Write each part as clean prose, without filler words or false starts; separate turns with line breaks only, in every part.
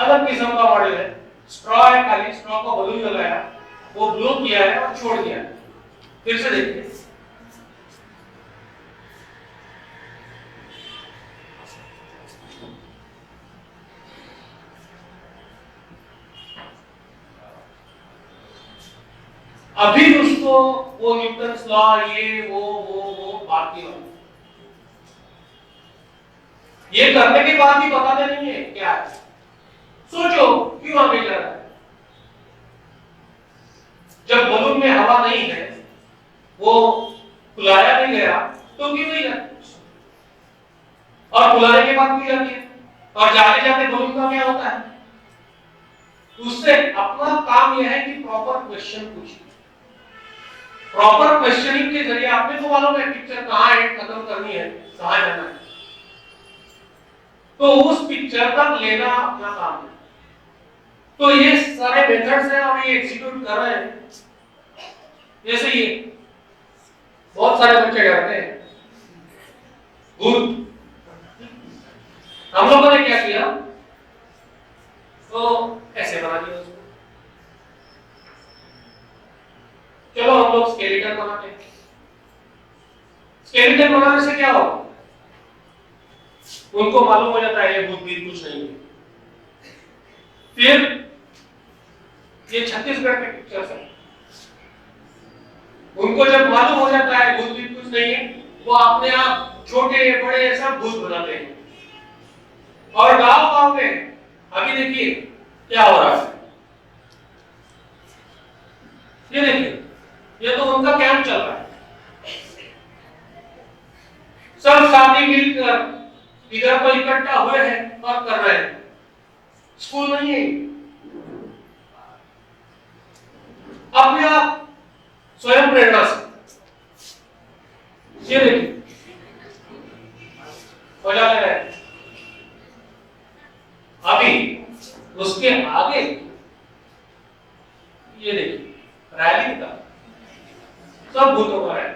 अलग किस्म का मॉडल है। स्ट्रॉ है, खाली स्ट्रॉ को बलून लगाया, वो ब्लो किया है और छोड़ दिया। फिर से देखिए, अभी उसको वो न्यूटन्स लॉ, ये वो बात नहीं होती। ये करने के बाद भी बताते नहीं है क्या है। सोचो क्यों आगे जा रहा है। जब बलून में हवा नहीं है, वो फुलाया नहीं गया, तो क्यों नहीं जाता? और फुलाने के बाद क्यों जाती है? और जाते जाते बलून का क्या होता है? उससे अपना काम यह है कि प्रॉपर क्वेश्चन पूछिए। प्रॉपर क्वेश्चनिंग के जरिए आपने तो मालूम है पिक्चर कहां एंड खत्म करनी है, कहां जाना है, तो उस पिक्चर तक लेना अपना काम है। तो ये सारे मेथड्स हैं और ये एग्जीक्यूट कर रहे हैं। जैसे ये बहुत सारे बच्चे डरते हैं भूत। हम लोगों ने क्या किया, तो ऐसे बना दिया उसको। चलो हम लोग स्केलेटन बनाते हैं। स्केलेटन बनाने से क्या होगा? उनको मालूम हो जाता है ये भूत भीत कुछ नहीं है। फिर ये छत्तीसगढ़ के पिक्चर्स है, उनको जब मालूम हो जाता है भूत भीत कुछ नहीं है, वो अपने आप छोटे बड़े सब भूत बनाते हैं। और गांव गांव में अभी देखिए क्या हो रहा है। ये देखिए, ये तो उनका कैंप चल रहा है। सब साथी मिलकर इधर पर इकट्ठा हुए हैं और कर रहे हैं। स्कूल नहीं है, अपने आप स्वयं प्रेरणा से। ये देखिए मजा ले रहे हैं। अभी उसके आगे ये देखिए रैली का सब भूतों का है।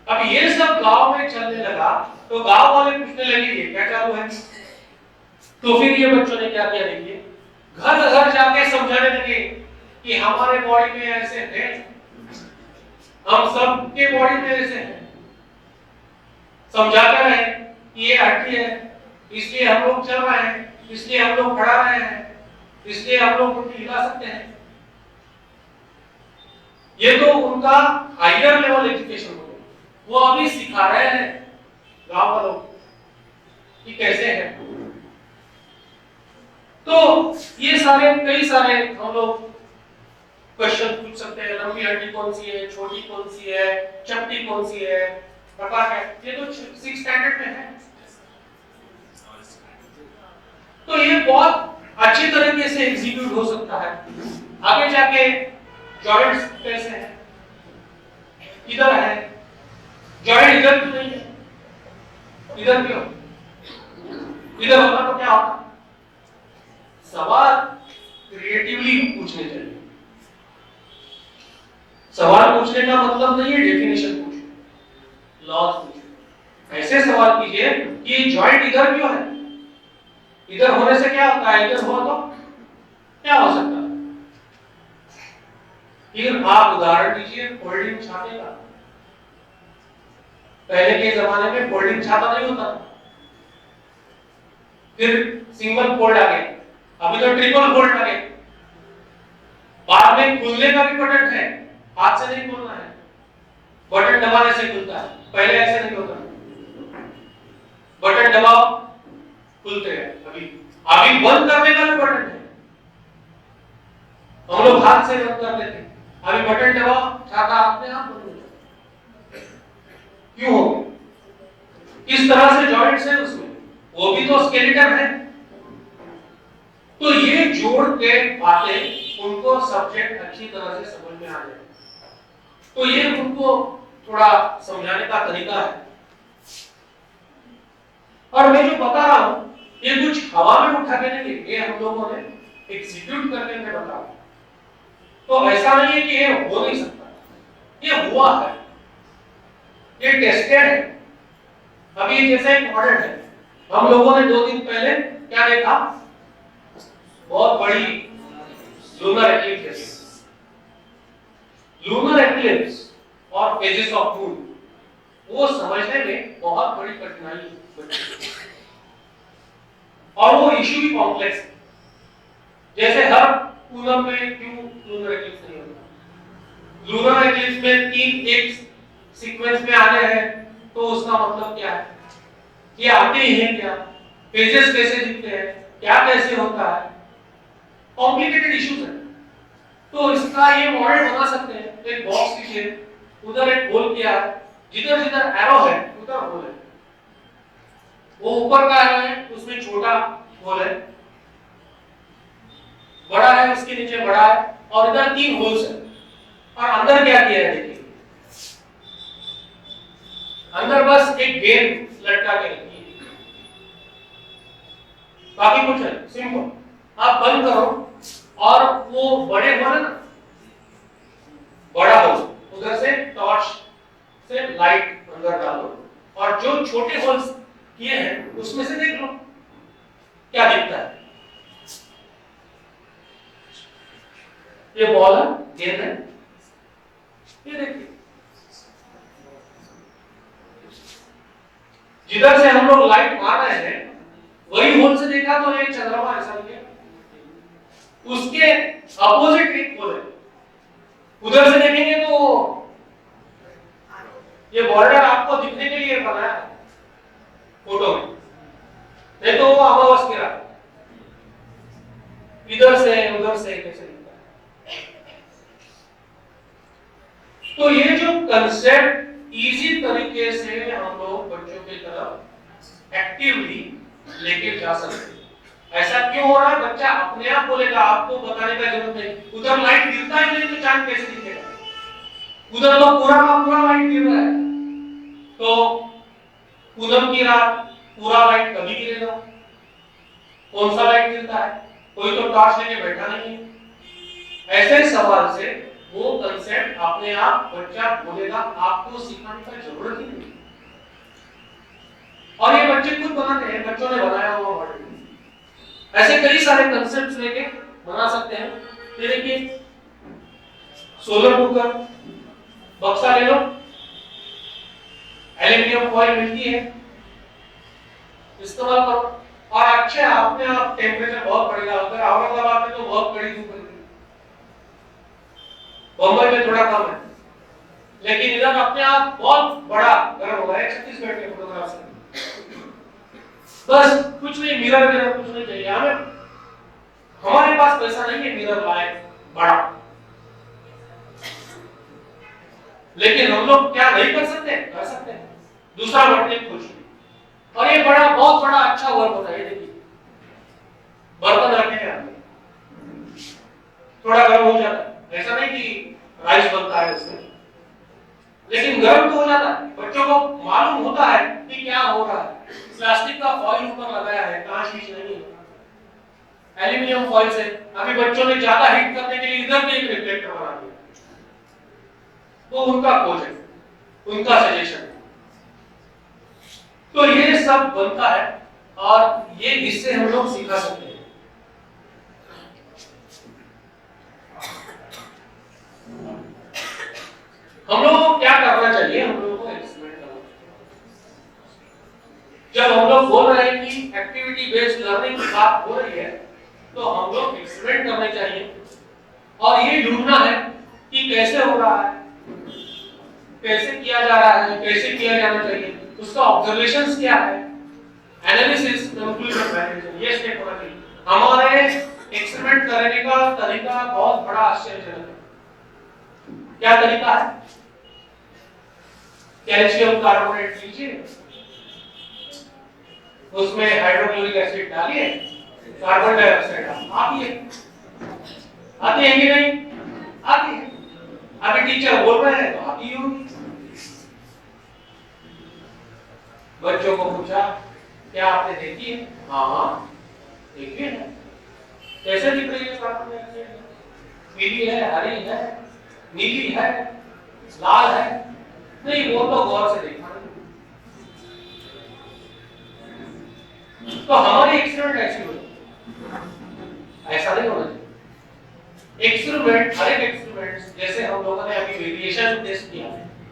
अब ये सब गांव में चलने लगा तो गांव वाले पूछने लगे ये क्या चालू है। तो फिर ये बच्चों ने क्या किया, देखिए घर घर जाके समझाने लगे कि हमारे बॉडी में ऐसे है, हम सबके बॉडी में ऐसे है। समझाते रहे कि ये हड्डी है, इसलिए हम लोग चल रहे हैं, इसलिए हम लोग खड़ा रहे हैं, इसलिए हम लोग उनको हिला सकते हैं। ये तो उनका हायर लेवल एजुकेशन हो गया। वो अभी सिखा रहे हैं गांव वालों कि कैसे है। तो ये सारे कई सारे हम लोग क्वेश्चन पूछ सकते हैं। लंबी हड्डी कौन सी है, छोटी कौन सी है, चपटी कौन सी है, प्रकार है। ये तो 6 स्टैंडर्ड में है। तो ये बहुत अच्छी तरीके से एग्जीक्यूट हो सकता है। आगे जाके जॉइंट्स कैसे हैं, इधर है जॉइंट, इधर क्यों नहीं है, इधर क्यों, इधर होता तो क्या होता। सवाल क्रिएटिवली पूछने चाहिए। सवाल पूछने का मतलब नहीं है डेफिनेशन पूछो, लॉज पूछो। ऐसे सवाल कीजिए कि जॉइंट इधर क्यों है, इधर होने से क्या होता है, इधर हुआ तो क्या हो सकता है। फिर आप उदाहरण दीजिए फोल्डिंग छाते का। पहले के जमाने में फोल्डिंग छाता नहीं होता था, फिर सिंगल फोल्ड आ गया, अभी तो ट्रिपल फोल्ड आ गया। बाद में खुलने का भी बटन है, हाथ से नहीं खोलना है, बटन दबाने से खुलता है। पहले ऐसे नहीं होता, बटन दबाओ खुलते हैं। अभी बंद करने का भी बटन है, हम लोग हाथ से बंद कर देते हैं। अभी बटन दबाओ, छाता अपने आप बंद हो जाता है। क्यों हो? इस तरह से जॉइंट्स है उसमें, वो भी तो स्केलेटन है। तो ये जोड़ के बातें उनको सब्जेक्ट अच्छी तरह से समझ में आ जाए, तो ये उनको थोड़ा समझाने का तरीका है। और मैं जो बता रहा हूं ये कुछ हवा में उठा के नहीं, ये हम लोगों ने एग्जीक्यूट करने में बता। तो ऐसा नहीं है कि ये हो नहीं सकता, ये हुआ है, ये टेस्टेड है। अभी जैसे एक मॉडल है, हम लोगों ने 2 दिन पहले क्या देखा, बहुत बड़ी लूनर एक्लिप्स, लूनर एक्लिप्स और फेजेस ऑफ मून वो समझने में बहुत बड़ी कठिनाई है और वो इशू भी कॉम्प्लेक्स है। जैसे हर पूनम में क्यों लूनर एक्लिप्स नहीं होता, लूनर एक्लिप्स में 3 एक सीक्वेंस में आने हैं तो उसका मतलब क्या है, ये आते ही हैं क्या, फेजेस कैसे दिखते हैं, क्या कैसे होता है, कॉम्प्लिकेटेड इश्यूज है। तो इसका ये मॉडल बना सकते हैं, एक बॉक्स लीजिए, उधर एक होल किया है, जिधर जिधर एरो है उधर होल है, वो ऊपर का एरो है उसमें छोटा होल है, बड़ा है उसके नीचे बड़ा है, और इधर 3 होल्स है। और अंदर क्या किया है देखिए, अंदर बस एक गेंद लटका के रखी है, बाकी कुछ नहीं, सिंपल। आप बंद करो और वो बड़े होल है ना, बड़ा होल उधर से टॉर्च से लाइट अंदर डालो और जो छोटे होल्स किए हैं उसमें से देख लो क्या दिखता है। ये बॉल है, गेंद है, ये देखिए जिधर से हम लोग लाइट मार रहे हैं वही होल से देखा तो एक चंद्रमा ऐसा दिखे, उसके अपोजिट एक होल है, उधर से देखेंगे तो ये बॉर्डर आपको दिखने के लिए बनाया है फोटो में, नहीं तो वो अमावस की रात इधर से उधर से कैसे दिखता है। तो ये जो कंसेप्ट इजी तरीके से हम लोग बच्चों की तरफ एक्टिवली लेके जा सकते हैं। ऐसा क्यों हो रहा है, बच्चा अपने आप बोलेगा, आपको बताने का जरूरत नहीं। उधर लाइट गिरता ही नहीं तो चांद कैसे दिखेगा, उधर तो पूरा का पूरा लाइट गिर रहा है, तो पूनम की रात पूरा लाइट कभी गिरेगा, कौन सा लाइट गिरता है, कोई तो टॉर्च लेके बैठा नहीं है। ऐसे सवाल से वो कंसेप्ट अपने आप बच्चा बोलेगा, आपको सिखाने का जरूरत ही नहीं। और ये बच्चे खुद बनाते हैं, बच्चों ने बनाया हुआ मॉडल। ऐसे कई सारे कंसेप्ट्स लेके बना सकते हैं। ये देखिए सोलर कुकर, बक्सा ले लो, एल्युमिनियम फॉइल मिलती है, इस्तेमाल करो और अच्छे अपने आप टेम्परेचर बहुत बढ़ेगा। उधर औरंगाबाद में तो बहुत बड़ी धूप है, बंबई में थोड़ा कम है, लेकिन इधर अपने आप बहुत बड़ा गर्म होगा। 36 के फोटोग्राफ से बस कुछ नहीं, मिरर मिरर कुछ नहीं चाहिए हमें, हमारे पास पैसा नहीं है मिरर लाए बड़ा, लेकिन हम लोग क्या नहीं कर सकते, कर सकते हैं। दूसरा बटन कुछ, और ये बड़ा बहुत बड़ा अच्छा वर्क होता है। देखिए बर्तन रखेंगे थोड़ा गर्म हो जाता है, ऐसा नहीं कि राइस बनता है उसमें, लेकिन गर्म तो हो जाता है। बच्चों को मालूम होता है कि क्या हो रहा है। प्लास्टिक का फॉइल ऊपर लगाया है, कांच बीच नहीं है, एल्युमिनियम फॉइल से। अभी बच्चों ने ज्यादा हीट करने के लिए इधर भी एक रिफ्लेक्टर बना दिया, वो उनका खोज है, उनका सजेशन है। तो ये सब बनता है और ये इससे हम लोग सीखा सकते हैं। हम लोगों को क्या करना चाहिए, हम लोगों को एक्सपेरिमेंट करना चाहिए। जब हम लोग बोल रहे हैं कि एक्टिविटी बेस्ड लर्निंग की बात हो रही है, तो हम लोग एक्सपेरिमेंट करने चाहिए और ये ढूंढना है कि कैसे हो रहा है, कैसे किया जा रहा है, कैसे किया जाना चाहिए, उसका ऑब्जर्वेशंस क्या है, एनालिसिस, कंक्लूजन, वैलिडेशन, ये स्टेप होना चाहिए। हमारे एक्सपेरिमेंट करने का तरीका बहुत बड़ा आश्चर्यजनक है। क्या तरीका है? कैल्शियम कार्बोनेट लीजिए, उसमें हाइड्रोक्लोरिक एसिड डालिए, कार्बन डाइऑक्साइड आती है कि नहीं? आती है। अभी टीचर बोल रहे हैं तो आती होगी। बच्चों को पूछा क्या आपने देखी है? हाँ देखी है। कैसे दिख रही है कार्बन डाइऑक्साइड? पीली है, हरी है, नीली है, लाल है? नहीं, वो तो गौर से देखा नहीं। तो हमारी एक्सपेरिमेंट ऐसी हुई, ऐसा एक्सपेरिमेंट, हर एक एक्सपेरिमेंट जैसे हम लोगों ने अभी वेरिएशन टेस्ट किया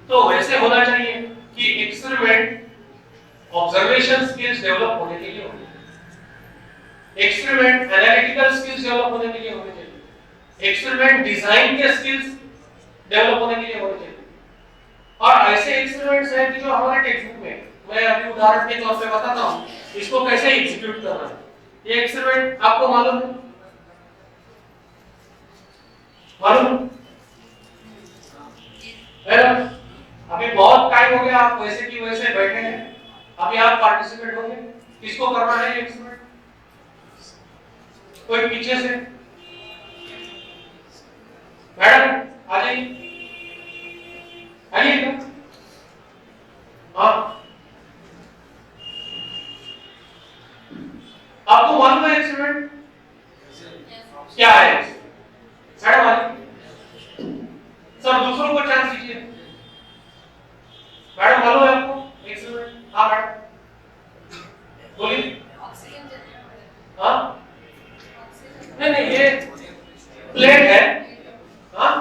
तो वैसे होना चाहिए कि एक्सपेरिमेंट ऑब्जर्वेशन स्किल्स डेवलप होने के लिए होने चाहिए, एक्सपेरिमेंट एनालिटिकल स्किल्स डेवलप होने के लिए होने चाहिए, एक्सपेरिमेंट डिजाइन के स्किल्स डेवलप होने के लिए होने चाहिए। और ऐसे एक्सपेरिमेंट्स हैं कि जो हमारे टेक्स्ट बुक में, मैं अभी उदाहरण के तौर पे बताता हूं इसको कैसे एग्जीक्यूट करना है। ये एक्सपेरिमेंट आपको मालूम है? मालूम है? अभी बहुत टाइम हो गया, आप वैसे की वैसे बैठे हैं, अभी आप पार्टिसिपेट होंगे। किसको करना है एक्सपेरिमेंट? कोई पीछे से मैडम आ जाइए, आइएगा। हाँ, आपको मालूम है एक्सपेरिमेंट क्या है? मैडम आ जाइए, सब दूसरों को चांस दीजिए। मैडम मालूम है आपको एक्सपेरिमेंट? हाँ मैडम बोलिए। हाँ नहीं नहीं, ये प्लेट है। हाँ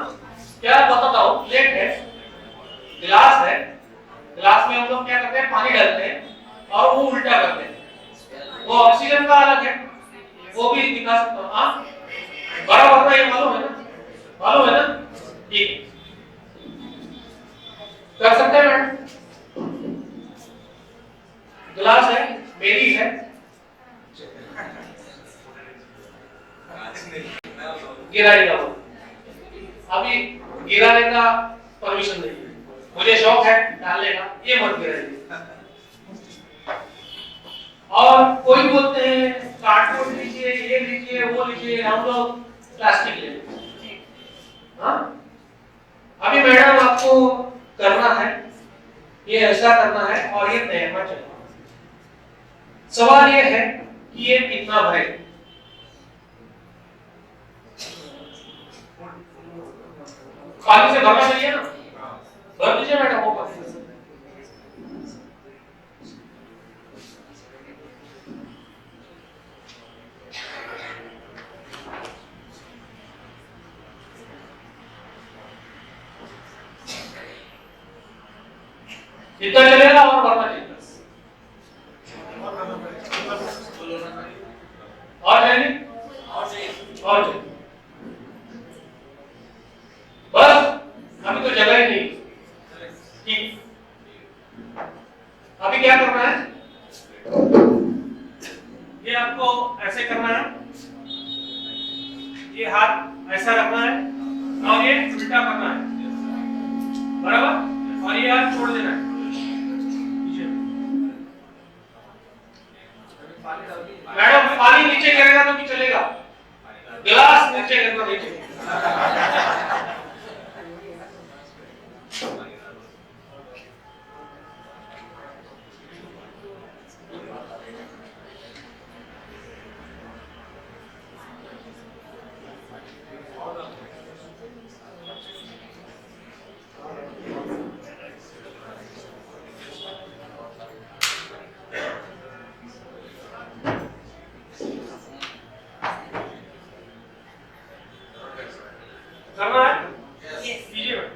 क्या बताता हूँ, प्लेट है, गिलास है, गिलास में हम लोग क्या करते हैं, पानी डालते हैं और वो उल्टा करते हैं, वो ऑक्सीजन का अलग है, वो भी दिखा सकता हूँ। हाँ बराबर ना, ये मालूम है ना? मालूम है ना? ठीक कर सकते हैं मैडम। गिलास है, मेरी है, गिराएगा वो, अभी गिराने का परमिशन नहीं है, मुझे शौक है डालने का, ये मत गिराइए। और कोई बोलते हैं कार्डबोर्ड लीजिए, ये लीजिए, वो लीजिए, हम लोग प्लास्टिक ले लेते हैं। हाँ अभी मैडम आपको करना है, ये ऐसा करना है और ये तैरना चाहिए। सवाल ये है कि ये कितना भरे, पानी से भरना चाहिए ना, भर दीजिए मैडम वो पानी से। इतना चलेगा और भरना चाहिए और चाहिए और चाहिए, बस अभी तो जगह ही नहीं। ठीक, अभी क्या करना है, ये आपको ऐसे करना है, ये हाथ ऐसा रखना है और ये उल्टा करना है, बराबर, और ये हाथ छोड़ देना है। मैडम पानी नीचे गिरेगा तो भी चलेगा, गिलास नीचे गिरना नहीं चाहिए। करना है? कीजिए मैडम।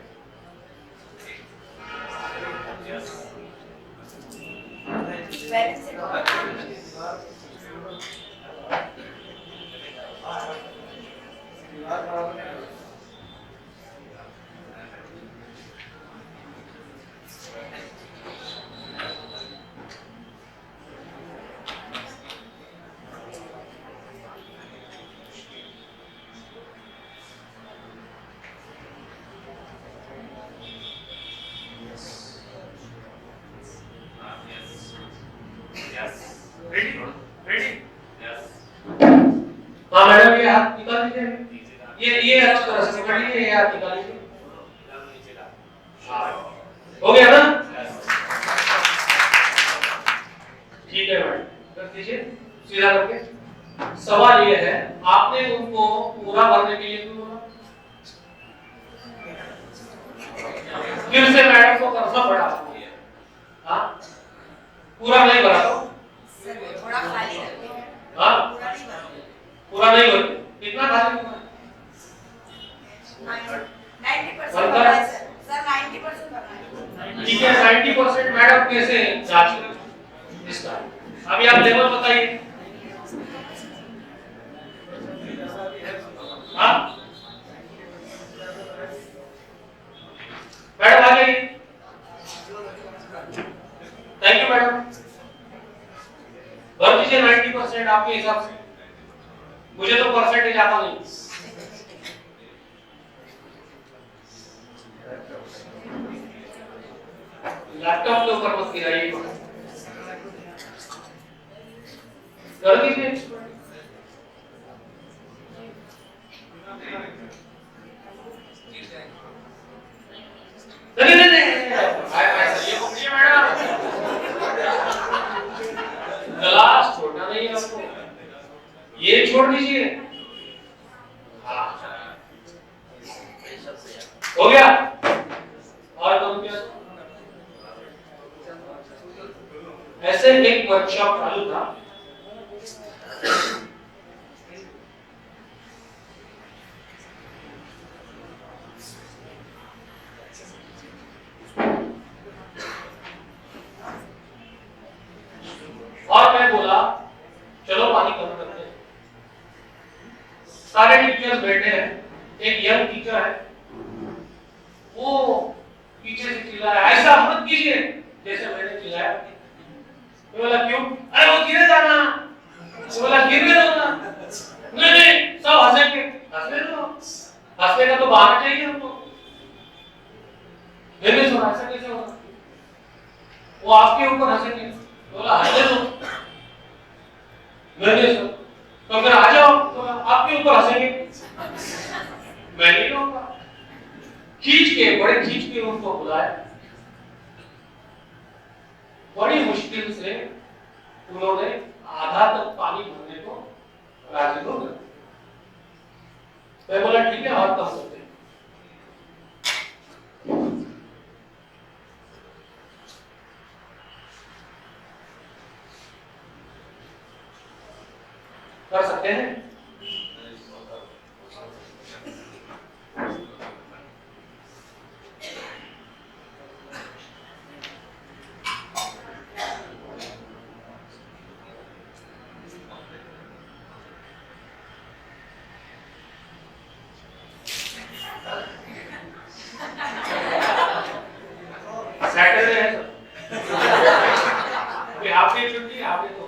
हाँ मैडम ये हाथ निकाल लीजिए, ये अच्छी तरह से पकड़ लीजिए, ये हाथ निकाल लीजिए। हो गया ना? ठीक है मैडम, कर दीजिए सीधा करके। सवाल ये है, आपने उनको पूरा भरने के लिए क्यों बोला? फिर से मैडम को करना पड़ा। हाँ पूरा नहीं भरा तो
थोड़ा खाली रखो।
हाँ पूरा नहीं भरा, कितना खाली होगा? 90% मैडम कैसे जांच इसका? अभी आप लेवल बताइए। हाँ मैडम आ जाइए। Thank you madam. भर दीजिए 90% आपके हिसाब से, मुझे तो परसेंटेज आता नहीं। लैपटॉप के ऊपर मत गिराइए, कर दीजिए। नहीं नहीं नहीं ये पकड़िए मैडम, ग्लास छोड़ना नहीं है आपको, ये छोड़ दीजिए। हाँ हो गया। और कौन क्या? ऐसे एक वर्कशॉप चालू था, और मैं बोला चलो पानी कम करते हैं। सारे टीचर्स बैठे हैं, एक यंग टीचर है, वो पीछे से चिल्लाया ऐसा मत कीजिए जैसे मैंने चिल्लाया। मैं बोला क्यों? अरे वो गिर जाना। मैं बोला गिरने दो ना। नहीं नहीं सब हंसेंगे। हंसने दो, हंसने का तो बहाना चाहिए हमको। नहीं सुना ऐसा कैसे होगा? वो आपके ऊपर हंसेंगे। बोला हंसने दो। नहीं सर, तो फिर आ जाओ, तो आपके ऊपर हंसेंगे। मैं नहीं रहूंगा। खींच के, बड़े खींच के उनको बुलाया, बड़ी मुश्किल से उन्होंने आधा तक पानी भरने को राजी हो गए। मैं बोला ठीक है और कर सकते हैं। कर सकते हैं। सैटरडे है सर, अभी आपकी छुट्टी, आपने तो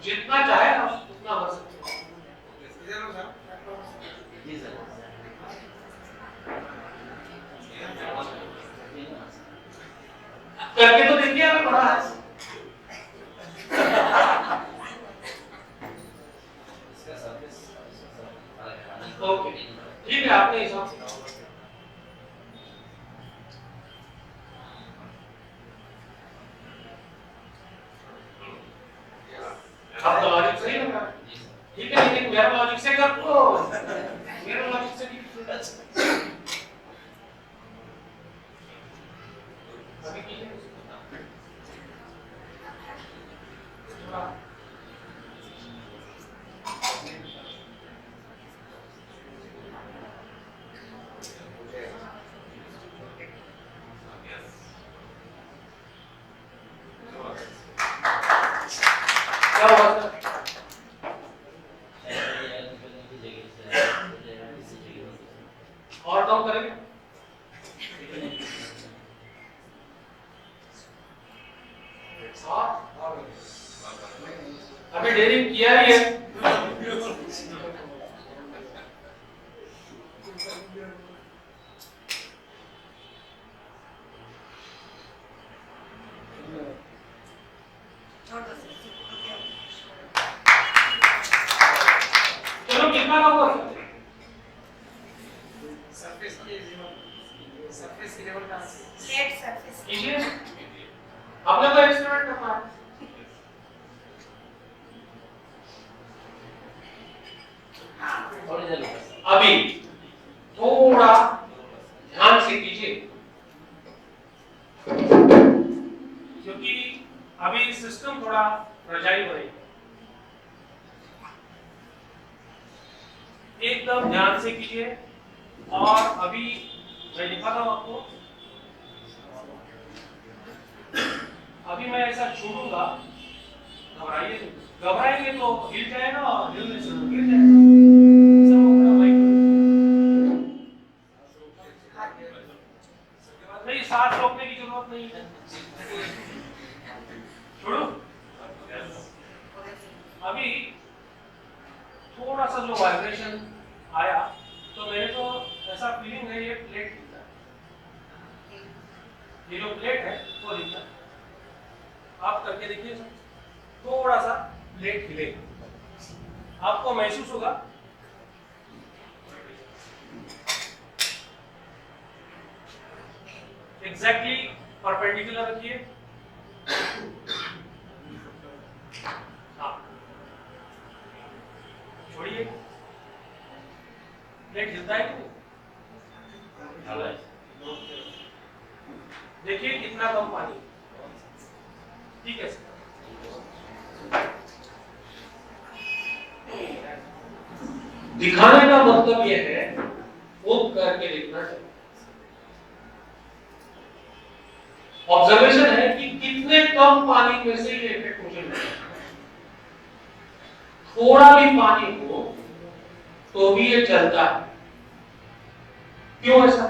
जितना चाहे आप उतना भर सकते हैं। जी सर। करके तो देखिए अभी बड़ा है। ओके ठीक है, आपने हिसाब से आपका लॉजिक सही लग रहा है। ठीक है, लेकिन मेरा लॉजिक से कर दो, मेरा लॉजिक से अभी कीजिए। क्या हुआ सर? और कम करेंगे? अभी डेयरिंग किया ही है। चलो कितना का हुआ? सरफेस की लेवल का फ्लैट सरफेस कीजिए। आपने तो एक्सपेरिमेंट करना है। अभी थोड़ा ध्यान से कीजिए, क्योंकि अभी सिस्टम थोड़ा फ्रेजाइल बनेगा। एकदम ध्यान से कीजिए, और अभी मैं दिखाता हूं आपको, अभी मैं ऐसा छोड़ूंगा, घबराइए, घबराएंगे तो हिल जाएगा और हिलने से गिर जाएगा। नहीं, साथ रोकने की जरूरत नहीं है, छोड़ो। अभी थोड़ा सा जो वाइब्रेशन आया तो मेरे को ऐसा फीलिंग है ये प्लेट दिखता है, ये जो प्लेट है वो दिखता है। आप करके देखिए, थोड़ा सा प्लेट हिले, आपको महसूस होगा। एग्जैक्टली परपेंडिकुलर रखिए। हाँ, छोड़िए, प्लेट हिलता है कि नहीं? देखिए कितना कम पानी, ठीक है। दिखाने का मतलब यह है वो करके देखना चाहिए। ऑब्जर्वेशन है कि कितने कम पानी में से ये इफेक्ट मुझे मिलता है। थोड़ा भी पानी हो तो भी ये चलता है। क्यों ऐसा?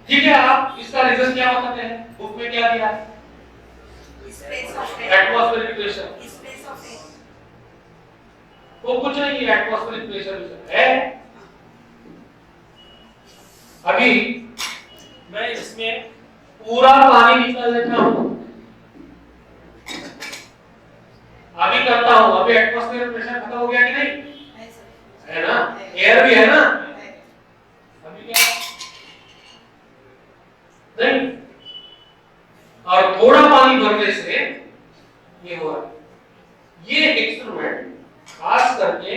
ठीक है, आप इसका रीजन क्या बताते हैं? बुक में क्या दिया है? Atmospheric pressure. वो कुछ नहीं है, एटमॉस्फेरिक प्रेशर है। अभी मैं इसमें पूरा पानी निकाल लेता हूं, अभी करता हूं। अभी एटमॉस्फेरिक प्रेशर खत्म हो गया कि नहीं? है ना, एयर भी है ना। अभी क्या नहीं, और थोड़ा पानी भरने से ये हो रहा है। ये एक्सपेरिमेंट खास करके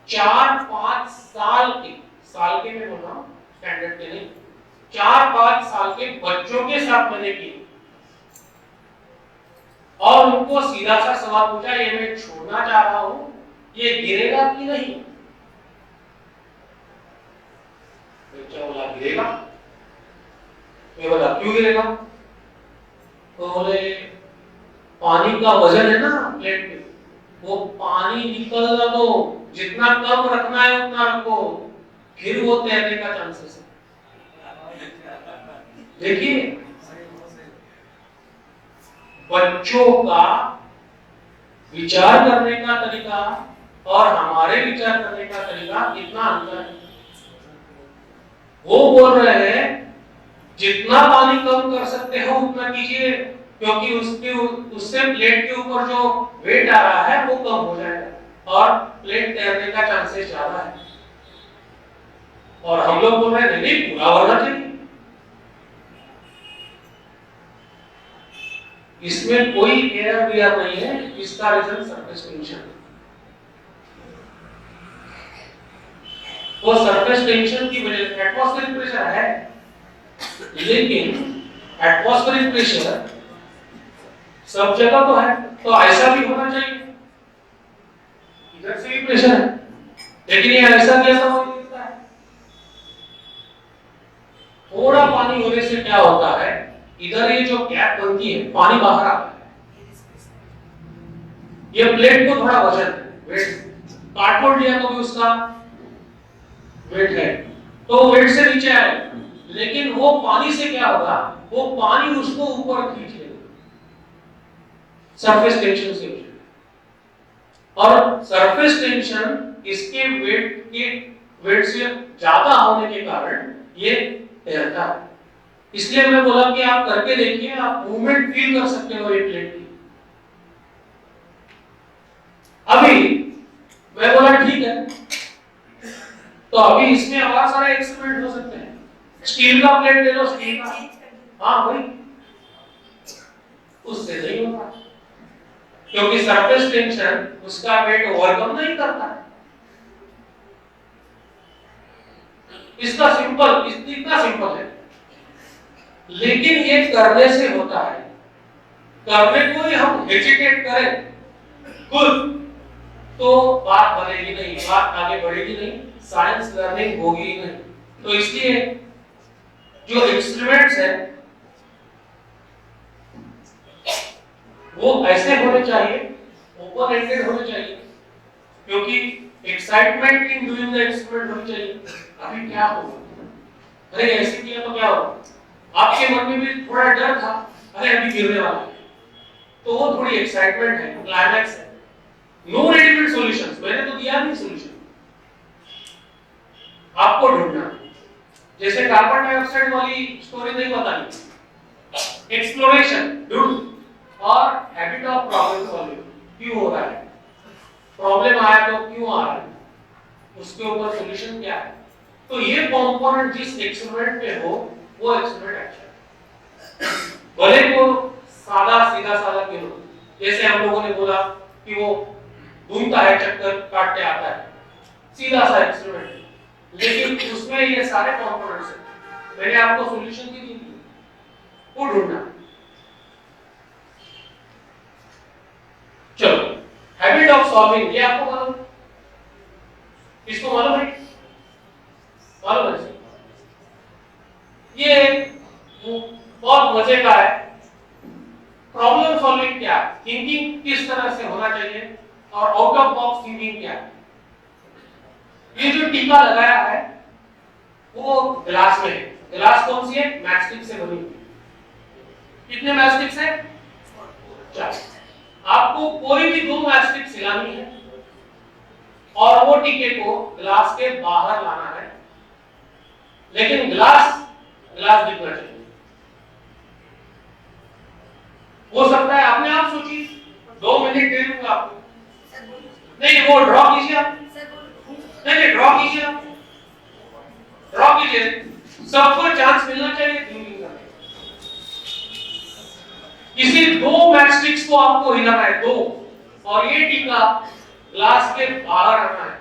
4-5 साल के में बोल रहा हूं, स्टैंडर्ड के नहीं, 4-5 साल के बच्चों के साथ मैंने की और उनको सीधा सा सवाल पूछा, ये मैं छोड़ना चाह रहा हूं, ये गिरेगा कि नहीं? बच्चा बोला गिरेगा। मैं बोला क्यों गिरेगा? तो बोले पानी का वजन है ना प्लेट पे, वो पानी निकलना दो, जितना कम रखना है उतना रखो, फिर वो तैरने का चांसेस है। देखिए बच्चों का विचार करने का तरीका और हमारे विचार करने का तरीका इतना अंतर है। वो बोल रहे हैं जितना पानी कम कर सकते हो उतना कीजिए, क्योंकि उससे प्लेट के ऊपर जो वेट आ रहा है वो कम हो जाएगा और प्लेट तैरने का चांसेस ज्यादा है। और हम लोग बोल रहे हैं नहीं, पूरा भरना चाहिए। इसमें कोई एयर वियर नहीं है, इसका रीजन सरफेस टेंशन। वो सरफेस टेंशन की वजह से एटमॉस्फेरिक प्रेशर है, लेकिन एटमॉस्फेरिक प्रेशर सब जगह तो है, तो ऐसा भी होना चाहिए। इधर से भी प्रेशर है, लेकिन ये ऐसा कैसा हो सकता है? थोड़ा पानी होने से क्या होता है, इधर ये जो गैप बनती है, पानी बाहर आता है। ये प्लेट को थोड़ा वजन, वेट, कार्डबोर्ड लिया तो भी उसका वेट है, तो वेट से नीचे आएगा, लेकिन वो पानी से क्या होगा, वो पानी उसको ऊपर खींच लेगा सरफेस टेंशन से। और सरफेस टेंशन इसके वेट से ज्यादा होने के कारण ये तैरता है। इसलिए मैं बोला कि आप करके देखिए, आप मूवमेंट फील कर सकते हो ये प्लेट की। अभी मैं बोला ठीक है, तो अभी इसमें और सारे एक्सपेरिमेंट हो सकते हैं। स्टील का प्लेट ले लो, स्टील का, हाँ भाई, उससे नहीं होगा, क्योंकि सरफेस टेंशन उसका वेट ओवरकम नहीं करता है। इसका सिंपल, इतना सिंपल है, लेकिन ये करने से होता है। करने को ही हम हेजिटेट करें खुद तो बात बनेगी नहीं, बात आगे बढ़ेगी नहीं, साइंस लर्निंग होगी ही नहीं। तो इसलिए जो एक्सपेरिमेंट्स है वो ऐसे होने चाहिए, ओपन एंडेड होने चाहिए, क्योंकि excitement in doing the experiment होनी चाहिए। अभी क्या होगा, अरे ऐसे किया तो क्या होगा, आपके मन में भी थोड़ा डर था, अरे अभी गिरने वाला है, तो वो थोड़ी एक्साइटमेंट है, क्लाइमैक्स है। नो रेडीमेड सॉल्यूशंस, मैंने तो दिया नहीं सॉल्यूशन, आपको ढूंढना। जैसे कार्बन डाइऑक्साइड वाली स्टोरी नहीं बतानी, एक्सप्लोरेशन ढूंढ और हैबिट ऑफ प्रॉब्लम सॉल्विंग, क्यों हो रहा है, प्रॉब्लम आया तो क्यों आ रहा है, उसके ऊपर सॉल्यूशन क्या है। तो ये कंपोनेंट जिस एक्सपेरिमेंट पे हो वो एक्सपेरिमेंट एक्शन, भले वो सादा सीधा सादा क्यों हो। जैसे हम लोगों ने बोला कि वो घूमता है, चक्कर काटते आता है, सीधा सा एक्सपेरिमेंट, लेकिन उसमें ये सारे कंपोनेंट्स हैं, मैंने आपको सॉल्यूशन भी दी, वो ढूंढना। चलो, हैबिट ऑफ सॉल्विंग, ये आपको मालूम, इसको मालूम है, मालूम है, ये बहुत मजे का है। प्रॉब्लम सॉल्विंग क्या है, थिंकिंग किस तरह से होना चाहिए, और आउट ऑफ बॉक्स थिंकिंग क्या है। ये जो टीका लगाया है वो ग्लास में है, ग्लास कौन सी है, मैचस्टिक से बनी हुई। कितने मैचस्टिक्स है, 4। आपको कोई भी 2 मैचस्टिक सिलानी है और वो टीके को ग्लास के बाहर लाना है, लेकिन ग्लास दिखना चाहिए। हो सकता है, अपने आप सोचिए, 2 मिनट दे दूंगा आपको, नहीं वो ड्रॉ कीजिए आप, नहीं ड्रॉ कीजिए आप, ड्रॉ कीजिए, सबको चांस मिलना चाहिए थिंकिंग का। किसी 2 मैचस्टिक्स को आपको हिलाना है, 2, और ये टीका ग्लास के बाहर आना है।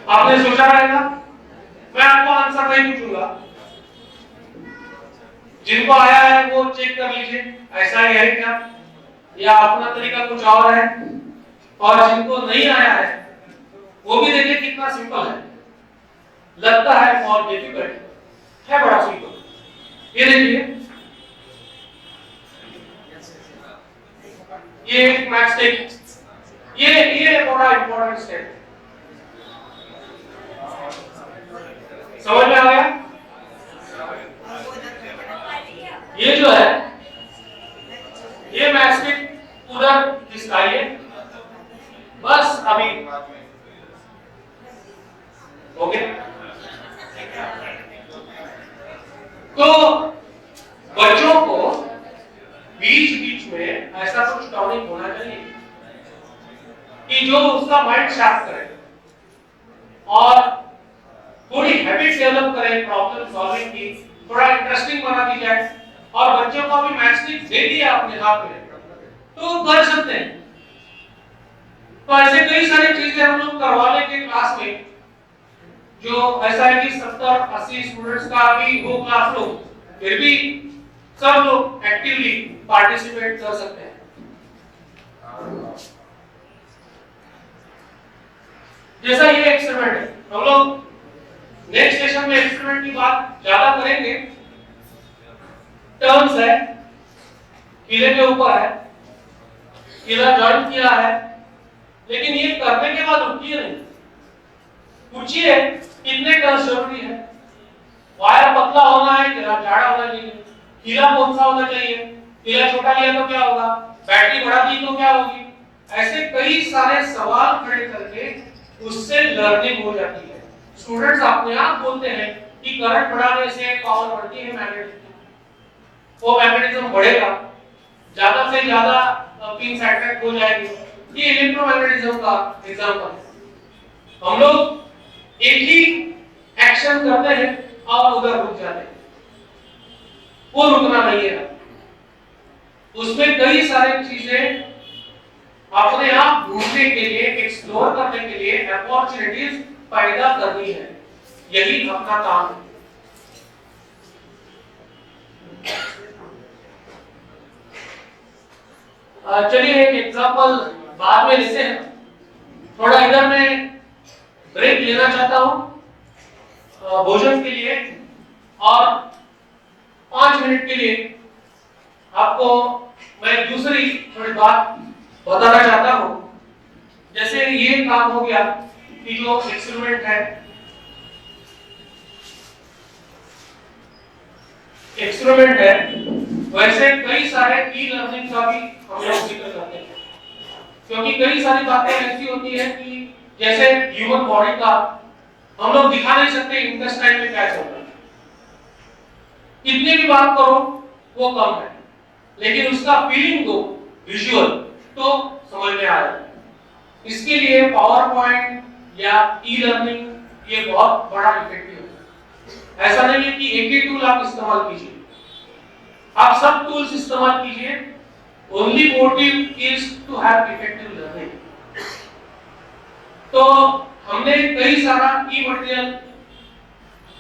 आपने सोचा रहेगा, मैं आपको आंसर नहीं पूछूंगा, जिनको आया है वो चेक कर लीजिए ऐसा ही है क्या, या अपना तरीका कुछ और है, और जिनको नहीं आया है वो भी देखिए कितना सिंपल है। लगता है बहुत डिफिकल्ट है, बड़ा सिंपल। ये देखिए, ये एक मैथमेटिक, ये बड़ा इंपॉर्टेंट स्टेप समझ में आ गया। ये जो है ये मैथमेटिक उधर दिखाइए बस अभी ओके। तो बच्चों को बीच बीच में ऐसा कुछ टॉपिक होना चाहिए कि जो उसका माइंड शार्प करे और थोड़ी हैबिट डेवलप करे प्रॉब्लम सॉल्विंग की, थोड़ा इंटरेस्टिंग बना दी जाए। और बच्चों को अभी मैथमेटिक्स दे दिया अपने हाथ में तो कर सकते हैं। तो ऐसे कई सारी चीजें हम लोग करवा लेंगे क्लास में, जो ऐसा है कि 70-80 स्टूडेंट्स का अभी वो क्लासरूम, फिर भी सब लोग एक्टिवली पार्टिसिपेट कर सकते हैं। जैसा ये एक्सपेरिमेंट है, हम लोग नेक्स्ट सेशन में एक्सपेरिमेंट की बात ज्यादा करेंगे। टर्म्स है, किले के ऊपर है, किला ज्वाइन किया है, लेकिन ये करने के बाद रुकिए नहीं, पूछिए कितने टर्म्स जरूरी है। वायर पतला होना है, किला जाड़ा होना चाहिए, किला कौन सा होना चाहिए, किला छोटा लिया तो क्या होगा, बैटरी बढ़ा दी तो क्या होगी। ऐसे कई सारे सवाल खड़े करके उससे लर्निंग हो जाती है। स्टूडेंट्स अपने आप बोलते हैं कि करंट बढ़ाने से पावर बढ़ती है मैग्नेटिज्म, वो मैग्नेटिज्म बढ़ेगा, ज्यादा से ज्यादा पिंस अट्रैक्ट हो जाएगी। ये इलेक्ट्रोमैग्नेटिज्म का एग्जांपल है। हम लोग एक ही एक्शन करते हैं और उधर रुक जाते हैं, वो रुकना नहीं है। उसमें कई सारी चीजें अपने आप ढूंढने के लिए, एक्सप्लोर करने के लिए अपॉर्चुनिटीज पैदा करनी है, यही अपना काम है। चलिए एक एग्जांपल बाद में लेते हैं। थोड़ा इधर मैं ब्रेक लेना चाहता हूं भोजन के लिए, और 5 मिनट के लिए आपको मैं दूसरी थोड़ी बात बताना चाहता हूं। जैसे ये काम हो गया कि जो एक्सपेरिमेंट है, वैसे कई सारे ई लर्निंग का भी हम लोग जिक्र करते हैं, क्योंकि कई सारी बातें ऐसी होती है कि जैसे ह्यूमन बॉडी का हम लोग दिखा नहीं सकते इंटेस्टाइन में क्या चल रहा है, कितनी भी बात करो वो कम है, लेकिन उसका फीलिंग दो विजुअल तो समझ में आ जाए। इसके लिए पावर पॉइंट या ई लर्निंग ये बहुत बड़ा इफेक्टिव है। ऐसा नहीं है कि एक ही टूल आप इस्तेमाल कीजिए, आप सब टूल्स इस्तेमाल कीजिए। Only motive is to have effective learning. तो हमने कई सारा ई मटेरियल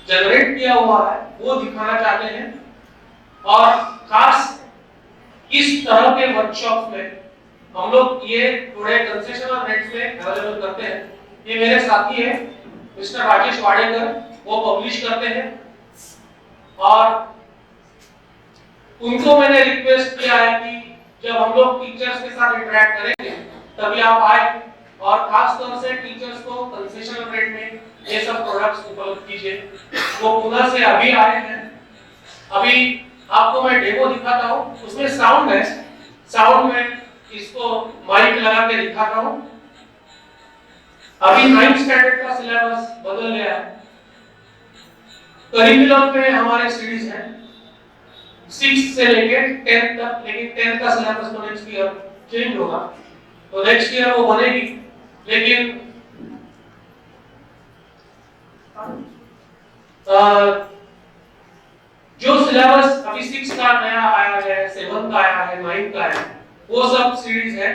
जनरेट किया हुआ है, वो दिखाना चाहते हैं, और खास इस तरह के वर्कशॉप में हम लोग ये थोड़े कंसेशनल रेट्स में अवेलेबल करते हैं। ये मेरे साथी है मिस्टर राजेश वाडेकर, वो पब्लिश करते हैं और उनको मैंने रिक्वेस्ट किया है कि जब हम लोग टीचर्स के साथ इंटरेक्ट करेंगे तभी आप आए और खास तौर से टीचर्स को कंसेशनल रेट में ये सब प्रोडक्ट्स उपलब्ध कीजिए। वो पुणे से अभी आए हैं। अभी आपको मैं डेमो दिखाता हूँ, उसमें साउंड है, साउंड में इसको माइक लगा के दिखाता हूँ। अभी 9th स्टैंडर्ड का सिलेबस बदल गया है। करिकुलम में हमारे सीरीज है 6 से लेके 10 तक, लेकिन 10 का सिलेबस तो नेक्स्ट ईयर चेंज होगा, तो नेक्स्ट ईयर वो बनेगी। लेकिन जो सिलेबस अभी 6 का नया आया है, 7 का आया है, 9 का आया है, वो सब सीरीज है।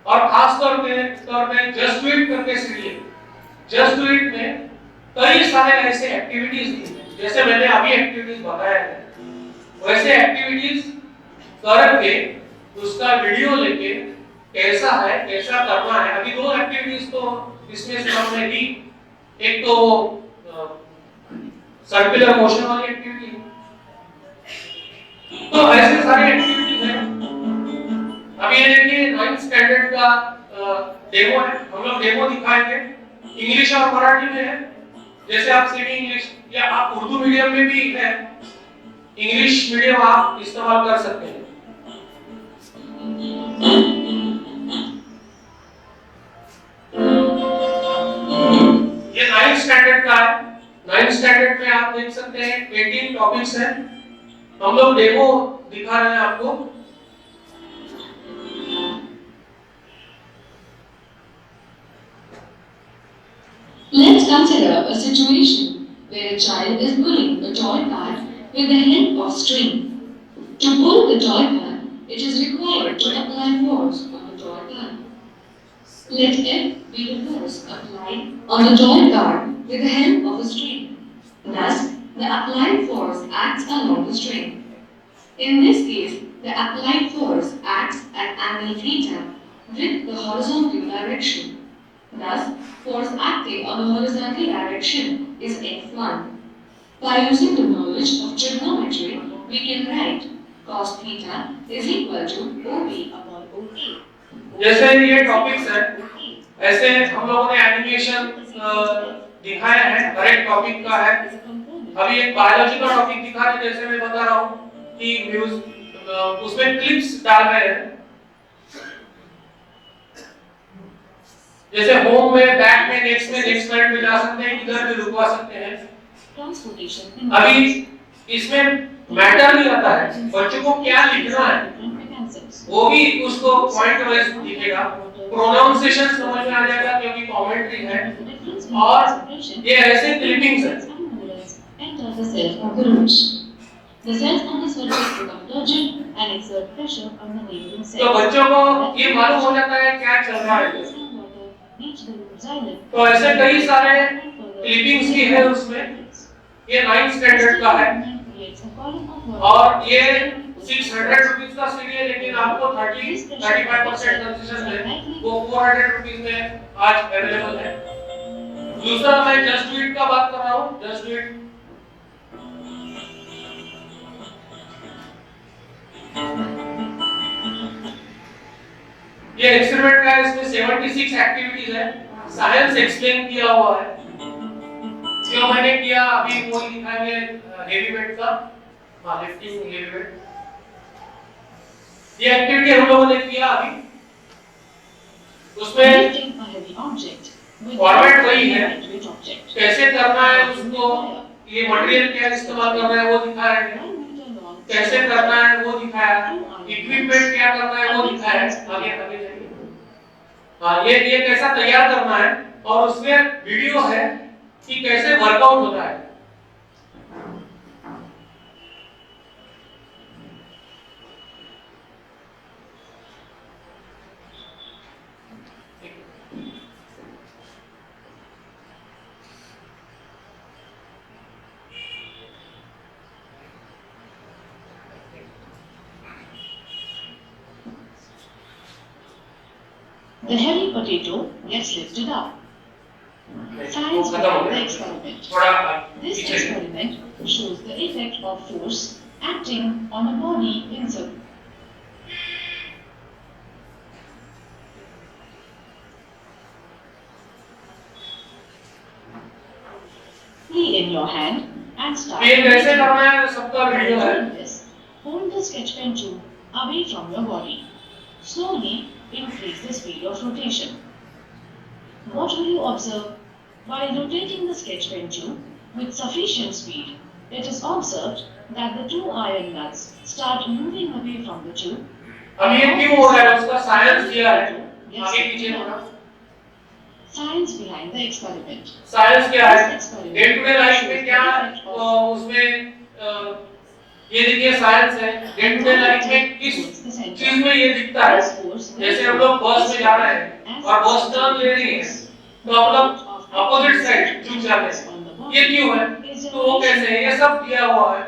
और खास तौर पे जस्ट डू इट करके सीरीज है। जस्ट डू इट में कई सारे ऐसे एक्टिविटीज हैं, जैसे मैंने अभी एक्टिविटीज बताया है वैसे एक्टिविटीज करके उसका वीडियो लेके कैसा है, कैसा करना है। अभी 2 एक्टिविटीज तो इसमें से हमने दी, एक तो सर्कुलर मोशन वाली एक्टिविटी है, तो ऐसे सारे एक्टिविटीज हैं। अभी ये देखिए 9th स्टैंडर्ड का डेमो है, हम लोग डेमो दिखाएंगे। इंग्लिश और मराठी में है, जैसे आप सेमी इंग्लिश या आप उर्दू मीडियम में भी है, इंग्लिश मीडियम आप इस्तेमाल कर सकते हैं। ये 9th स्टैंडर्ड का है। 9th स्टैंडर्ड में आप देख सकते हैं 18 टॉपिक्स हैं। हम लोग डेमो दिखा रहे हैं आपको।
Let's consider a situation where a child is pulling a toy car with the help of string. To pull the toy car, it is required to apply force on the toy car. Let F be the force applied on the toy car with the help of a string. Thus, the applied force acts along the string. In this case, the applied force acts at angle theta with the horizontal direction. Thus, force acting on the horizontal direction is F1. By using the knowledge of trigonometry, we can write cos theta is equal to OB upon OT.
जैसे ये topics है, ऐसे हम लोगों ने animation दिखाया है, हर एक टॉपिक का है। अभी एक बायोलॉजी का टॉपिक दिखा रहे, जैसे मैं बता रहा हूँ कि उसमें क्लिप्स डाल रहे हैं, जैसे होम में, बैक में, नेक्स्ट लाइन में जा सकते हैं, इधर भी रुकवा सकते हैं। अभी इसमें मैटर नहीं आता है, बच्चों को क्या लिखना है वो भी उसको पॉइंट वाइज दिखेगा। प्रोनाउंसिएशन समझ में आ जाएगा क्योंकि कमेंट्री है, और ये ऐसे क्लिपिंग्स हैं। तो बच्चों को ये मालूम हो जाता है क्या चल रहा है। तो ऐसे कई सारे क्लिपिंग्स भी है उसमें। ये 9th स्टैंडर्ड का है और ये 600 रुपीस का सीडी है, लेकिन आपको 35% कंसेशन है, वो 400 रुपीस में आज अवेलेबल है। दूसरा मैं जस्ट डू इट का बात कर रहा हूँ। जस्ट डू इट ये एक्सपेरिमेंट का है, इसमें 76 एक्टिविटीज है, साइंस एक्सप्लेन किया हुआ है। जो मैंने किया अभी वो दिखाएंगे हेवी वेट का, लिफ्टिंग हेवी वेट। ये एक्टिविटी हम लोगों ने किया अभी, उसमें फॉर्मेट वही है, कैसे करना है उसको, ये मटेरियल क्या इस्तेमाल करना है वो दिखाया है, कैसे करना है वो दिखाया है, इक्विपमेंट क्या करना है वो दिखाया है। आगे आगे जाइए। हाँ, ये कैसा तैयार करना है, और उसमें वीडियो है कि कैसे वर्कआउट होता है।
The heavy potato gets lifted up. Science behind the experiment. This experiment shows the effect of force acting on a body in circle. In your hand and start.
ये कैसे करना है सबका वीडियो है.
Hold the sketch pen tube away from your body. Slowly increase the speed of rotation. What will you observe? While rotating the sketch pen tube with sufficient speed, it is observed that the two iron nuts start moving away from the tube.
अब ये क्यों हो रहा है उसका science दिया है. आगे पीछे होना.
Science behind the experiment.
Science क्या है? डे टू डे लाइफ में क्या उसमें ये देखिए साइंस है. डे टू डे लाइफ में किस चीज में ये दिखता है. जैसे हम लोग बस में जा रहे हैं और बस टर्न ले रही है तो हम लोग अपोजिट साइड चूक जाते हैं. ये क्यों है? तो वो कैसे है? ये सब दिया हुआ है.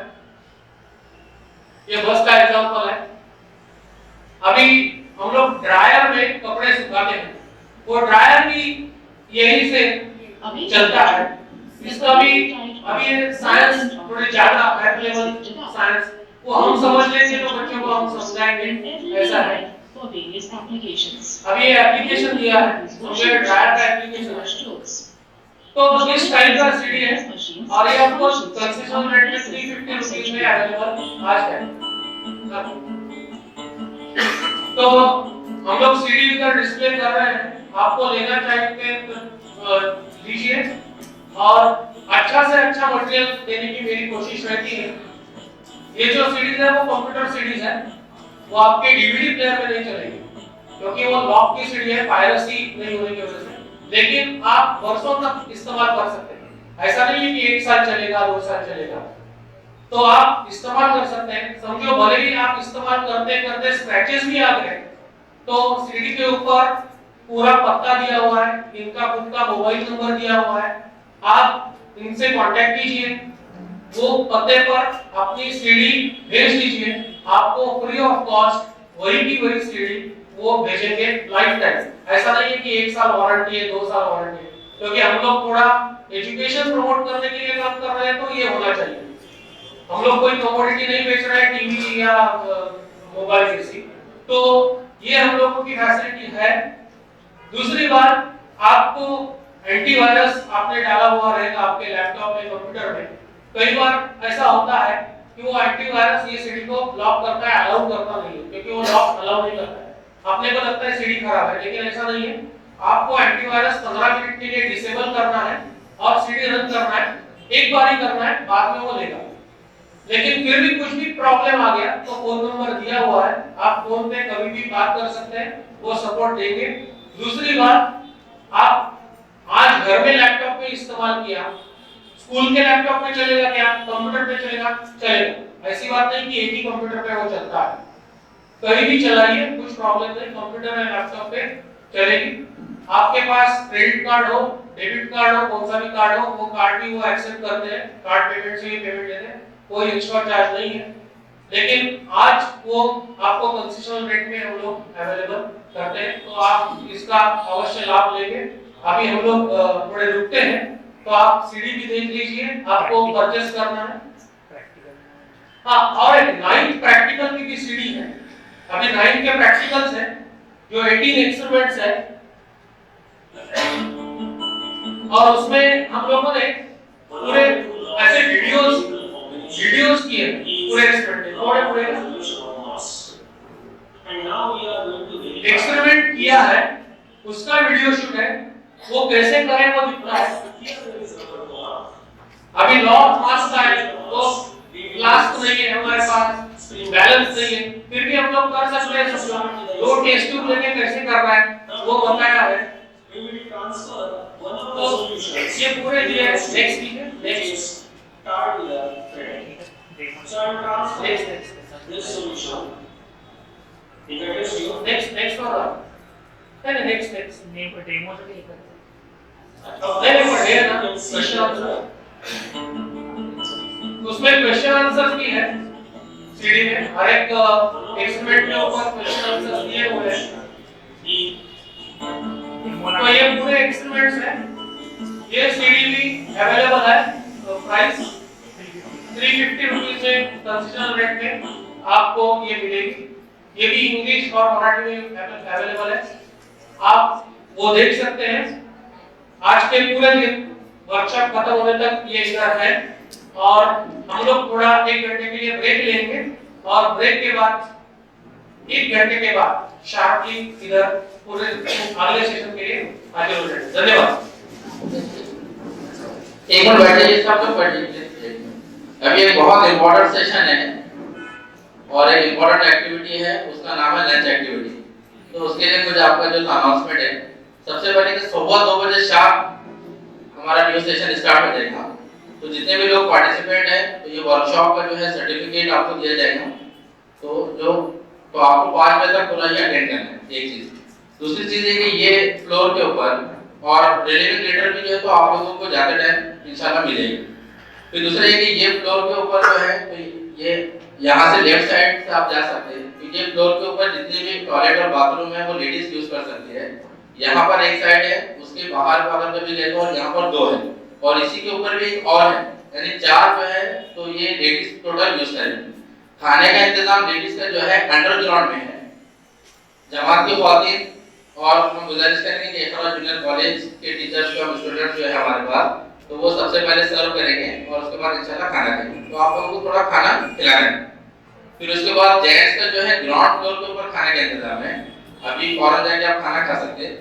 ये बस का एग्जांपल है. अभी हम लोग ड्रायर में कपड़े सुखाते हैं. वो ड्रायर भी यही से चलता है. इसका भी अभी साइंस थोड़ी ज्यादा हाई लेवल साइंस वो हम समझ लेंगे तो बच्चों को हम समझाएंगे. ऐसा है. अभी ये एप्लीकेशन दिया है. मुझे ड्रायर का एप्लीकेशन है. तो इस टाइप का सीडी है और ये आपको कंसेशनल रेट में 350 रुपीस में अवेलेबल आज है. तो हम लोग सीडी का डिस्प्ले कर रहे हैं. आपको लेना चाहिए लीजिए और अच्छा से अच्छा मटेरियल देने की मेरी कोशिश रहती है. ये जो सीरीज है वो कंप्यूटर सीरीज है. वो आपके डीवीडी प्लेयर में नहीं चलेगी क्योंकि वो लॉक की सीडी है. पायरेसी नहीं होने की वजह से. लेकिन आप वर्षों तक इस्तेमाल कर सकते हैं. ऐसा नहीं है कि 1 साल चलेगा 2 साल चलेगा. तो आप इस्तेमाल कर सकते हैं. समझो भले ही आप इस्तेमाल करते करते स्क्रैचेस भी आ गए तो सीडी के ऊपर पूरा पता दिया हुआ है. इनका खुद का मोबाइल नंबर दिया हुआ है. आप इनसे कांटेक्ट कीजिए. वो पते पर अपनी सीडी भेज दीजिए. आपको फ्री ऑफ कॉस्ट वही की वही सीडी वो भेजेंगे लाइफ टाइम. ऐसा नहीं है कि 1 साल वारंटी है 2 साल वारंटी है. क्योंकि हम लोग थोड़ा एजुकेशन प्रमोट करने के लिए काम कर रहे हैं तो ये होना चाहिए. हम लोग कोई कमोडिटी नहीं बेच रहे हैं टीवी या मोबाइल जैसी. तो ये हम लोगों की फैसिलिटी है. दूसरी बात आपको एंटीवायरस आपने डाला हुआ रहेगा आपके लैपटॉप में कंप्यूटर में. कई बार ऐसा होता है कि वो एंटीवायरस ये सीडी को ब्लॉक करता है अलाउ करता नहीं है क्योंकि वो लॉक अलाउ नहीं करता है. अपने को लगता है सीडी खराब है लेकिन ऐसा नहीं है. आपको एंटीवायरस 15 मिनट के लिए डिसेबल करना है और सीडी रन करना है. एक बार ही करना है बाद में वो लेगा. लेकिन फिर भी कुछ भी प्रॉब्लम आ गया तो फोन नंबर दिया हुआ है. आप फोन पे कभी भी बात कर सकते हैं. वो सपोर्ट देंगे. दूसरी बात आप आज घर में लैपटॉप में इस्तेमाल किया. स्कूल के लैपटॉप में चलेगा क्या? कंप्यूटर पे चलेगा? चलेगा. ऐसी बात नहीं कि एक ही कंप्यूटर पे वो चलता है. कहीं भी चलाइए कुछ प्रॉब्लम नहीं. कंप्यूटर या लैपटॉप पे चलेगी. आपके पास क्रेडिट कार्ड हो डेबिट कार्ड हो कौन सा भी कार्ड हो वो कार्ड भी वो एक्सेप्ट करते हैं. कार्ड पेमेंट से ही पेमेंट देते हैं. कोई एक्स्ट्रा चार्ज नहीं है. लेकिन आज वो आपको कंसेशनल रेट में हम लोग अवेलेबल करते हैं तो आप इसका अवश्य लाभ लेंगे. अभी हम लोग थोड़े रुकते हैं तो आप सीडी भी देख लीजिए. आपको परचेस करना है. हाँ और एक 9th प्रैक्टिकल की भी सीडी है. अभी 9th के प्रैक्टिकल्स हैं जो 18 एक्सपेरिमेंट्स है और उसमें हम लोगों ने पूरे ऐसे वीडियोस किए पूरे एक्सपेरिमेंट पूरे एक्सपेरिमेंट किया है. उसका वीडियो शूट है. वो कैसे करें वो दिखता है. अभी लॉ ऑफ मास का है तो क्लास तो नहीं है हमारे पास. बैलेंस नहीं है फिर भी हम लोग कर सकते हैं. सब दो टेस्ट ट्यूब लेके कैसे करना है वो बताया है. तो ये पूरे दिए हैं. नेक्स्ट ठीक है. नेक्स्ट नेक्स्ट और नहीं नेक्स्ट नेम पर डेमो तो नहीं करते. नहीं पर है ना क्वेश्चन आंसर. उसमें क्वेश्चन आंसर भी है सीडी में. हर एक एक्सपेरिमेंट के ऊपर क्वेश्चन आंसर दिए हुए हैं. तो ये पूरे एक्सपेरिमेंट्स हैं। ये सीडी भी अवेलेबल है, तो प्राइस 350 रुपीस में कंसेशनल रेट में आपको ये मिलेगी। ये भी इंग्लिश और मराठी में अवेलेबल है, आप वो देख सकते हैं। आज के पूरे दिन वर्कशॉप खत्म होने तक ये इधर है और हम लोग थोड़ा 1 घंटे के लिए ब्रेक लेंगे और ब्रेक के बाद 1 घंटे के बाद शार्पली इधर पूरे अगले सेशन के लिए हाजिर हो जाएंगे। धन्यवाद।
एक मिनट बैठिए सब लोग बैठिए। अभी एक बहुत इंपॉर्टेंट सेशन है और एक इंपॉर्टेंट एक्टिविटी है, उसका नाम है लंच एक्टिविटी। तो उसके लिए मुझे आपका जो अनाउंसमेंट है, सबसे पहले कि सुबह 2 बजे शाम हमारा न्यू सेशन स्टार्ट हो जाएगा। तो जितने भी लोग पार्टिसिपेंट हैं, तो ये वर्कशॉप का जो है सर्टिफिकेट आपको दिया जाएगा। तो आपको 5 बजे तक पूरा ये अटेंड करना है, एक चीज। दूसरी चीज है कि ये फ्लोर के ऊपर और रिलीविंग लीडर भी जो है तो आप लोगों को जाते टाइम इंशाल्लाह मिलेगी। फिर दूसरा ये कि ये फ्लोर के ऊपर जो है तो ये यहाँ से लेफ्ट साइड से आप जा सकते हैं। तो ये फ्लोर के ऊपर जितने भी टॉयलेट और बाथरूम है वो लेडीज यूज कर सकती है। यहाँ पर एक साइड है, उसके बाहर बगल में भी देखो और यहाँ पर 2 है और इसी के ऊपर भी एक और है, यानी 4 जो है तो ये लेडीज टोटल यूज करेंगे। खाने का इंतजाम लेडीज का जो है अंडरग्राउंड में है। जमात की ख्वातीन और हम गुजारिश करेंगे कि इकरा जूनियर कॉलेज के टीचर्स को, हम स्टूडेंट्स जो है हमारे पास, तो वो सबसे पहले सर्व करेंगे और उसके बाद इंशाल्लाह खाना खाएंगे। तो आप लोगों को थोड़ा खाना खिलाना है। फिर उसके बाद जेंट्स का जो है ग्राउंड फ्लोर के ऊपर खाने का इंतजाम है, अभी फौरन जाके आप खाना खा सकते हैं।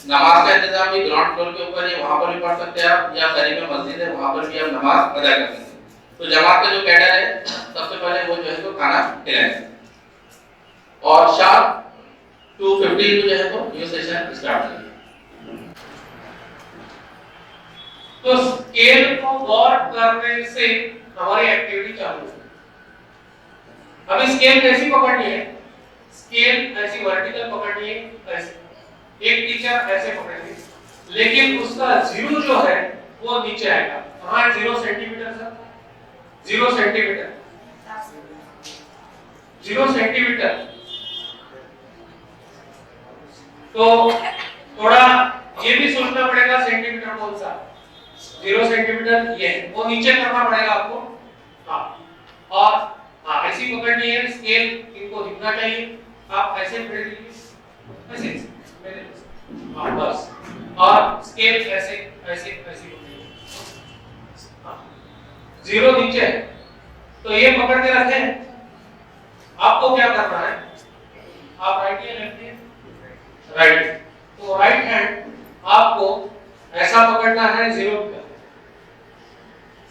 नमाज का इंतजाम भी ग्राउंड फ्लोर के ऊपर है, वहां पर भी पढ़ सकते हैं आप, या करीब में मस्जिद है वहां पर भी आप नमाज अदा कर सकते हैं। तो जमात का जो कैडर है सबसे पहले वो जो है तो खाना खिलाएंगे और शाम 2:15 को जो है तो न्यू सेशन स्टार्ट करेंगे।
तो स्केल को गौर करने से हमारी एक्टिविटी चालू है। अभी स्केल कैसी पकड़नी है? स्केल ऐसी वर्टिकल पकड़नी है, ऐसे एक टीचर ऐसे पकड़ेंगे, लेकिन उसका जीरो जो है वो नीचे आएगा। कहां है 0 सेंटीमीटर सर? 0 centimetre, 0 centimetre. तो थोड़ा ये भी सोचना पड़ेगा सेंटीमीटर कौन सा। 0 सेंटीमीटर ये है, वो नीचे करना पड़ेगा आपको। हाँ, और हाँ ऐसी पकड़नी है। स्केल इनको दिखना चाहिए, आप ऐसे पकड़ लीजिए, ऐसे हाँ बस। और स्केल ऐसे ऐसे ऐसे पकड़िए। हाँ 0 नीचे है, तो ये पकड़ के रखें। आपको क्या करना है, आप राइट या लेफ्ट है? राइट। तो राइट हैंड आपको ऐसा पकड़ना है 0 पे।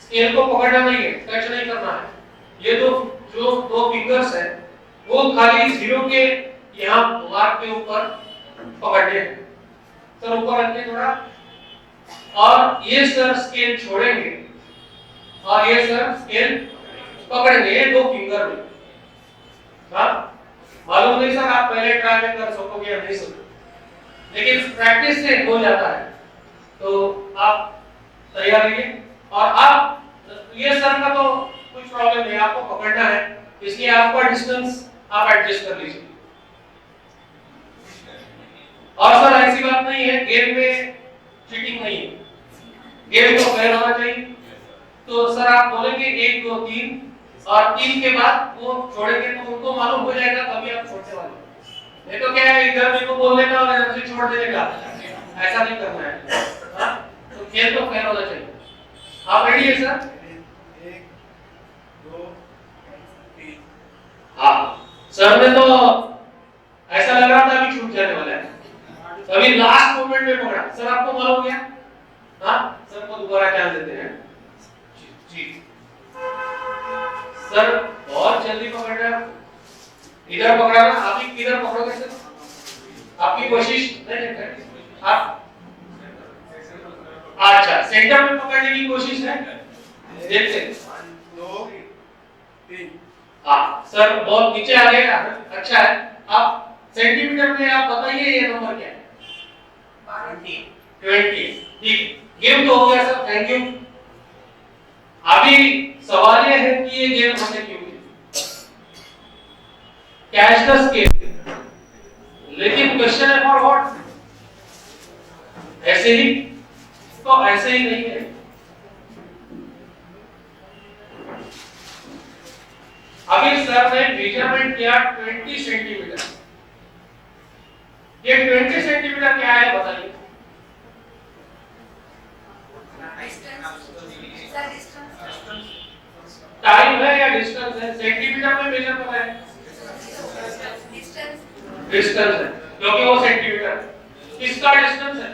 स्केल को पकड़ना नहीं है, टच नहीं करना है। ये जो 2 फिंगर्स है वो खाली 0 के यहाँ मार्क के ऊपर पकड़ने हैं। सर ऊपर रखिए थोड़ा, और ये सर स्केल छोड़ेंगे और ये सर स्केल पकड़ेंगे 2 फिंगर में। हाँ मालूम नहीं सर, आप पहले ट्राई में कर सकोगे या नहीं सकोगे, लेकिन प्रैक्टिस से हो जाता है। तो आप तैयार रहिए। और आप ये सर का तो कुछ प्रॉब्लम नहीं, आपको पकड़ना है, इसलिए आपका डिस्टेंस आप एडजस्ट कर लीजिए। और सर ऐसी बात नहीं है, गेम में चीटिंग नहीं है, गेम को फेयर होना चाहिए। तो सर आप बोलेंगे 1 2 3 और 3 के बाद वो छोड़ेंगे, तो उनको मालूम हो जाएगा तभी आप छोड़ने वाले। नहीं तो क्या है, इधर भी को बोलने का और इधर से छोड़ देने का, ऐसा नहीं करना है। हाँ तो खेल तो फेयर होना चाहिए। आप रेडी है सर?
1 2 3।
हाँ सर ने तो ऐसा लग रहा था अभी छूट जाने वाला है, अभी लास्ट मोमेंट में पकड़ा। सर आपको मालूम गया? हाँ सर को दोबारा चांस देते हैं जी। सर बहुत जल्दी पकड़ रहे हैं, इधर पकड़ाना। आप ही किधर पकड़ोगे सर? आपकी कोशिश नहीं आप अच्छा सेंटर में पकड़ने की कोशिश है, देखते हैं।
1 2 3।
हाँ सर बहुत नीचे आ गया, अच्छा है। आप सेंटीमीटर में आप बताइए ये नंबर क्या है? 20। ठीक, गेम तो हो गया सर, थैंक यू। अभी सवाल ये है कि ये गेम हमने क्यों की? कैच द स्केल, लेकिन क्वेश्चन है फॉर व्हाट? ही, तो ऐसे ही नहीं है। अभी सर ने मेजरमेंट किया 20 सेंटीमीटर। ये 20 सेंटीमीटर क्या है बताइए? टाइम है या डिस्टेंस है? सेंटीमीटर में मेजर कर रहे हैं, डिस्टेंस है क्योंकि वो सेंटीमीटर है। किसका डिस्टेंस है?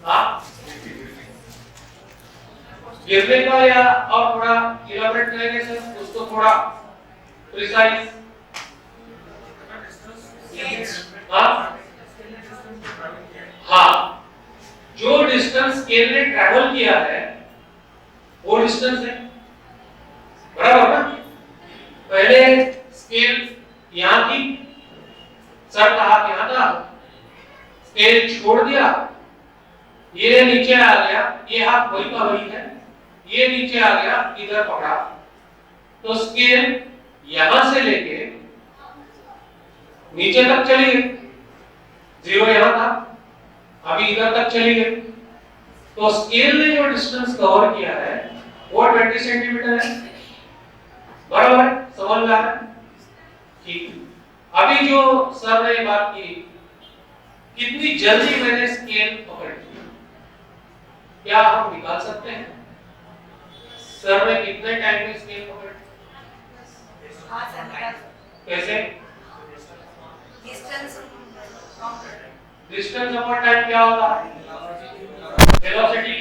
हाँ, गिरने का या और थोड़ा इलाबरेट करेंगे सर उसको थोड़ा प्रिसाइज। हाँ हाँ, जो डिस्टेंस स्केल ने ट्रैवल किया है वो डिस्टेंस है, बराबर ना? पहले स्केल यहां थी, सर का हाथ यहां था, स्केल छोड़ दिया, ये नीचे आ गया, ये हाथ वही का वही है, ये नीचे आ गया, इधर पकड़ा, तो स्केल यहां से लेके नीचे तक चली गई, 0 यहां था, अभी इधर तक चली गई, तो स्केल ने जो डिस्टेंस कवर किया है वो 20 सेंटीमीटर है, बराबर है? समझ में आ रहा है? ठीक। अभी जो सर ने बात की, कितनी जल्दी मैंने स्केल पकड़ लिया, क्या हम निकाल सकते हैं? सर ने कितने टाइम में स्केल पकड़ लिया? कैसे? डिस्टेंस अपॉन टाइम क्या होता है? वेलोसिटी